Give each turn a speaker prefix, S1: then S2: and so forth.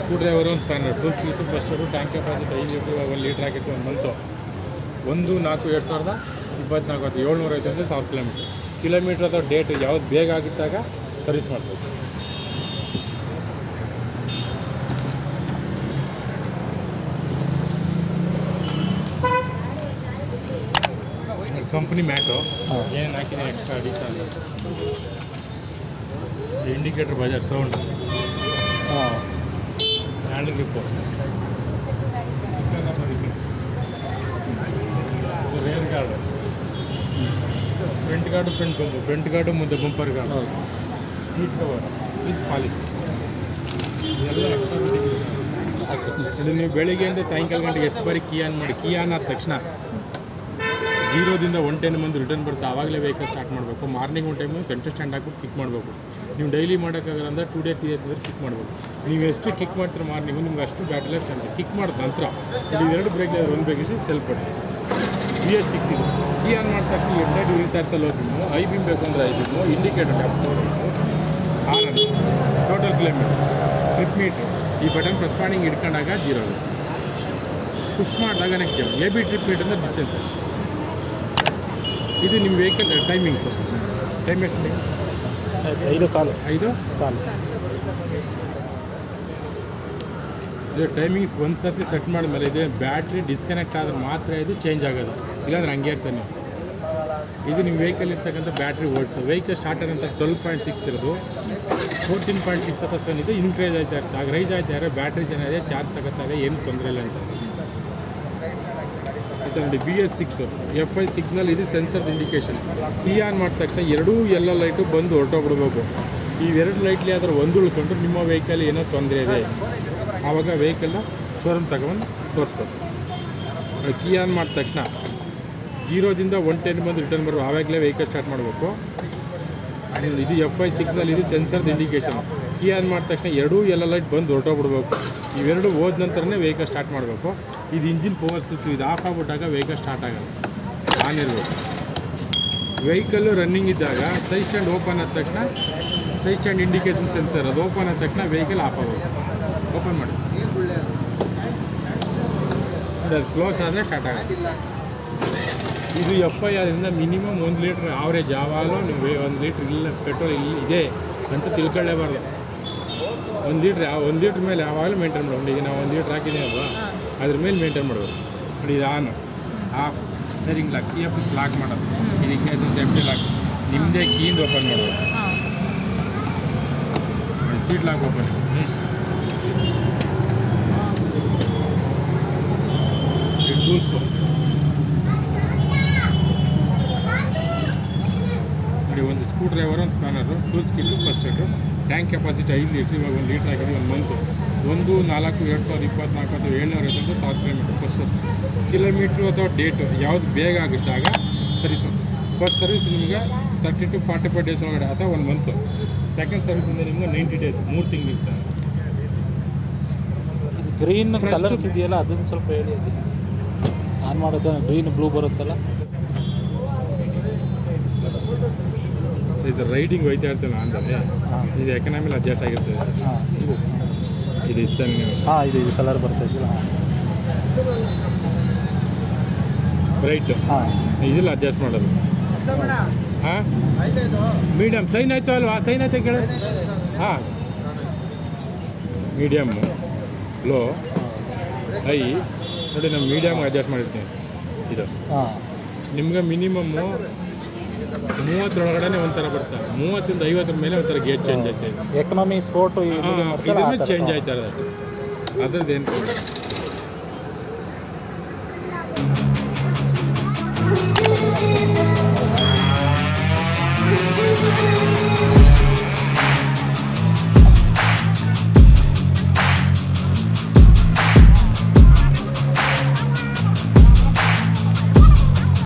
S1: Screw driver, ಒಂದು spanner, tool seat, first aid, tank capacity 5 litre, 1 litre ಹಾಕಿತ್ತು 1 month. 1/4/2024 750 1000 kilometre ಅಥವಾ date ಯಾವ್ದು ಬೇಗ ಆಗಿದ್ದಾಗ ಸರ್ವಿಸ್ ಮಾಡಿಸ್ಬೇಕು. ಕಂಪ್ನಿ ಮ್ಯಾಟು ಏನು ಹಾಕಿದೆ extra additional indicator buzzer sound handle grip rear guard front guard front guard ಮುಂದೆ bumper guard seat cover with polish ಇದೆಲ್ಲ ಎಕ್ಸ್ಟ್ರಾ ಇದು ನೀವು ಬೆಳಿಗ್ಗೆಯಿಂದ ಸಾಯಂಕಾಲ ಗಂಟೆಗೆ ಎಷ್ಟು ಬಾರಿ ಕೀ ಆನ್ ಮಾಡಿ. ಕೀ ಆನ್ ಆದ ತಕ್ಷಣ 0ದಿಂದ 110 ಮಂದಿ ರಿಟರ್ನ್ ಬರುತ್ತೆ. ಆವಾಗಲೇ ವೆಹಿಕಲ್ ಸ್ಟಾರ್ಟ್ ಮಾಡಬೇಕು. ಮಾರ್ನಿಂಗ್ ಒಂದು ಟೈಮು ಸೆಂಟರ್ ಸ್ಟ್ಯಾಂಡ್ ಹಾಕ್ಬಿಟ್ಟು ಕಿಕ್ ಮಾಡಬೇಕು. ನೀವು ಡೈಲಿ ಮಾಡೋಕ್ಕಾಗಲ್ಲ ಅಂದರೆ 2 days 3 days ಇದ್ರೆ ಕಿಕ್ ಮಾಡ್ಬೋದು. ನೀವು ಎಷ್ಟು ಕಿಕ್ ಮಾಡ್ತೀರ ಮಾರ್ನಿಂಗು ನಿಮ್ಗೆ ಅಷ್ಟು ಬ್ಯಾಟ್ರಿ ಲೈಫ್ ಚೆಂದ. ಕಿಕ್ ಮಾಡಿದ ನಂತರ ಇದು 2 ಬ್ರೇಕ್ ಒಂದು ಬ್ರೇಕ್ ಇಸಿ ಸೆಲ್ಫ್ ಬರುತ್ತೆ. BS6 ಇದು. ಕೀ ಆನ್ ಮಾಡಿದ ತಕ್ಷಣ ಹೆಡ್ಲೈಟ್ ಉರಿತಾ ಇರ್ತಲ್ಲ ಲೋ ಬಿಮ್ಮು, ಐ ಬಿಮ್ ಬೇಕು ಅಂದರೆ high beam, indicator tap and total kilometre, trip meter, ಈ ಬಟನ್ ಪ್ರೆಸ್ ಮಾಡಿ ಹಿಂಗೆ ಹಿಡ್ಕೊಂಡಾಗ 0 ಆಗುತ್ತೆ. ಪುಷ್ ಮಾಡಿದಾಗ next jump. AB trip meter ಅಂದರೆ ಡಿಸ್ಟೆನ್ಸ್. ಇದು ನಿಮ್ಮ ವೆಹಿಕಲ್ ಟೈಮಿಂಗ್ಸು. ಟೈಮ್ ಎಷ್ಟು? 5 ಕಾಲು. ಇದು ಟೈಮಿಂಗ್ಸ್ ಒಂದು ಸರ್ತಿ ಸೆಟ್ ಮಾಡಿದ್ಮೇಲೆ ಇದೆ ಬ್ಯಾಟ್ರಿ ಡಿಸ್ಕನೆಕ್ಟ್ ಆದರೆ ಮಾತ್ರ ಇದು ಚೇಂಜ್ ಆಗೋದು, ಇಲ್ಲಾಂದ್ರೆ ಹಂಗೆ ಇರ್ತಾನೆ. ಇದು ನಿಮ್ಮ ವೆಹಿಕಲ್ ಇರ್ತಕ್ಕಂಥ ಬ್ಯಾಟ್ರಿ ವೋಲ್ಟ್ಸು. ವೆಹಿಕಲ್ ಸ್ಟಾರ್ಟರ್ ಅಂತ 12.6 ಇರೋದು 14.6 ಅಥವಾ 7 ಇದು ಇನ್ಕ್ರೈಸ್ ಆಯ್ತಾ ಇರುತ್ತೆ. ಆಗ ರೈಸ್ ಆಯ್ತಾ ಇರೋ ಬ್ಯಾಟ್ರಿ ಚೆನ್ನಾಗಿದೆ, ಚಾರ್ಜ್ ತಗೋತಾರೆ, ಏನು ತೊಂದರೆ ಇಲ್ಲ ಅಂತ. ಇದು ನೋಡಿ BS6 FI ಸಿಗ್ನಲ್, ಇದು ಸೆನ್ಸರ್ದು ಇಂಡಿಕೇಶನ್. ಕೀ ಆನ್ ಮಾಡಿದ ತಕ್ಷಣ ಎಲ್ಲ ಲೈಟು ಬಂದು ಹೊರಟೋಗ್ಬಿಡ್ಬೇಕು. ಈ 2 ಲೈಟ್ಲಿ ಆದ್ರೆ ಒಂದು ಉಳ್ಕೊಂಡ್ರೆ ನಿಮ್ಮ ವೆಹಿಕಲ್ ಏನೋ ತೊಂದರೆ ಇದೆ, ಆವಾಗ ವೆಹಿಕಲ್ನ ಶೋರೂಮ್ ತಗೊಂಡು ತೋರಿಸ್ಬೇಕು. ಕೀ ಆನ್ ಮಾಡಿದ ತಕ್ಷಣ 0ದಿಂದ 110 ಬಂದು ರಿಟರ್ನ್ ಬರೋ ಆವಾಗಲೇ ವೆಹಿಕಲ್ ಸ್ಟಾರ್ಟ್ ಮಾಡಬೇಕು. ಇದು FI ಸಿಗ್ನಲ್, ಇದು ಸೆನ್ಸರ್ದು ಇಂಡಿಕೇಶನ್. ಕೀ ಆನ್ ಮಾಡಿದ ತಕ್ಷಣ ಎಲ್ಲ ಲೈಟ್ ಬಂದು ಹೊರಟೋಗ್ಬಿಡ್ಬೇಕು. ಇವೆರಡು ಹೋದ ನಂತರನೇ ವೆಹಿಕಲ್ ಸ್ಟಾರ್ಟ್ ಮಾಡಬೇಕು. ಇದು ಇಂಜಿನ್ ಪವರ್ ಸ್ವಿಚ್. ಇದು ಆಫ್ ಆಗಿಬಿಟ್ಟಾಗ ವೆಹಿಕಲ್ ಸ್ಟಾರ್ಟ್ ಆಗೋದು, ಆನ್ ಇರಬೇಕು. ವೆಹಿಕಲ್ಲು ರನ್ನಿಂಗ್ ಇದ್ದಾಗ ಸೈಡ್ ಸ್ಟ್ಯಾಂಡ್ ಓಪನ್ ಆದ ತಕ್ಷಣ ಸೈಡ್ ಸ್ಟ್ಯಾಂಡ್ ಇಂಡಿಕೇಶನ್ ಸೆನ್ಸರ್ ಅದು ಓಪನ್ ಆದ ತಕ್ಷಣ ವೆಹಿಕಲ್ ಆಫ್ ಆಗೋದು. ಓಪನ್ ಮಾಡಿ ಅದು ಕ್ಲೋಸ್ ಆದರೆ ಸ್ಟಾರ್ಟ್ ಆಗೋದು. ಇದು FI ಆದ್ದರಿಂದ ಮಿನಿಮಮ್ 1 ಲೀಟ್ರ್ ಆವ್ರೇಜ್ ಯಾವಾಗಲೂ ನೀವು 1 ಲೀಟ್ರ್ ಇಲ್ಲ ಪೆಟ್ರೋಲ್ ಇದೆ ಅಂತ ತಿಳ್ಕೊಳ್ಳೇಬಾರ್ದು. 1 ಲೀಟ್ರ್ ಮೇಲೆ ಯಾವಾಗಲೂ ಮೇಂಟೈನ್ ಮಾಡಬೇಕು. ಈಗ ನಾವು 1 ಲೀಟ್ರ್ ಹಾಕಿದ್ದೀವಲ್ವ ಅದ್ರ ಮೇಲೆ ಮೇಂಟೈನ್ ಮಾಡಬೇಕು. ನೋಡಿ ಇದು off steering lock, key up lock ಮಾಡೋದು, ಇದು ಇಗ್ನಿಷನ್ ಸೇಫ್ಟಿ ಲಾಕ್, ನಿಮ್ಮದೇ ಕೀಯಿಂದ ಓಪನ್ ಮಾಡೋದು. ಸೀಟ್ ಲಾಕ್ ಓಪನ್, ಟೂಲ್ಸು ನೋಡಿ, ಒಂದು ಸ್ಕ್ರೂ ಡ್ರೈವರ್, ಒಂದು spanner, tools kit, first aid, tank capacity 5 litre, ಇವಾಗ 1 ಲೀಟ್ರ್ ಆಗಿದೆ 1 ಮಂತು. 1/4/2024 ಅಥವಾ 750 ಕಿಲೋಮೀಟ್ರ್. ಫಸ್ಟ್ ಕಿಲೋಮೀಟ್ರು ಅಥವಾ ಡೇಟು ಯಾವುದು ಬೇಗ ಆಗಿದ್ದಾಗ ಸರ್ವಿಸ್. ಫಸ್ಟ್ ಸರ್ವಿಸ್ ನಿಮಗೆ 30 to 45 ಡೇಸ್ ಒಳಗಡೆ ಅಥವಾ 1 ಮಂತು. ಸೆಕೆಂಡ್ ಸರ್ವಿಸಿಂದ ನಿಮಗೆ 90 ಡೇಸ್, 3 ತಿಂಗಳು ಇರ್ತಾರೆ.
S2: ಗ್ರೀನ್ ಕಲರ್ಸ್ ಇದೆಯಲ್ಲ ಅದನ್ನು ಸ್ವಲ್ಪ ಹೇಳಿ. ಆನ್ ಮಾಡೋದು ಗ್ರೀನ್ ಬ್ಲೂ ಬರುತ್ತಲ್ಲ,
S1: ಸೊ ಇದು ರೈಡಿಂಗ್ ಹೋಯ್ತಾ ಇರ್ತಲ್ಲ ಅಂದರೆ ಇದು ಎಕನಾಮಿಲಿ ಅಡ್ಜಸ್ಟ್ ಆಗಿರ್ತದೆ. ಇದು ಇತ್ತಾನೆ
S2: ಇದು ಕಲರ್ ಬರ್ತಾಯಿಲ್ಲ,
S1: ಬ್ರೈಟ್ ಇದಿಲ್ಲ ಅಡ್ಜಸ್ಟ್ ಮಾಡೋದು. ಮೀಡಿಯಮ್ ಸೈನ್ ಆಯಿತು ಅಲ್ವಾ? ಸೈನ್ ಆಯ್ತು ಕೇಳಿ. ಮೀಡಿಯಮ್ಮು, ಲೋ, ಹೈ ನೋಡಿ. ನಾನು ಮೀಡಿಯಮ್ ಅಡ್ಜಸ್ಟ್ ಮಾಡಿರ್ತೀನಿ. ಇದು ನಿಮ್ಗೆ ಮಿನಿಮಮ್ಮು 30 ಒಳಗಡೆ ಒಂಥರ ಬರ್ತಾರೆ, 30ರಿಂದ 50 ಮೇಲೆ ಒಂಥರ ಗೇಟ್ ಚೇಂಜ್ ಆಗ್ತದೆ.
S2: ಎಕನಾಮಿ ಸ್ಪೋರ್ಟು
S1: ಇದರಲ್ಲಿ ಚೇಂಜ್ ಆಯ್ತಾ ಇರೋದು ಅದ್ರದ್ದು ಏನು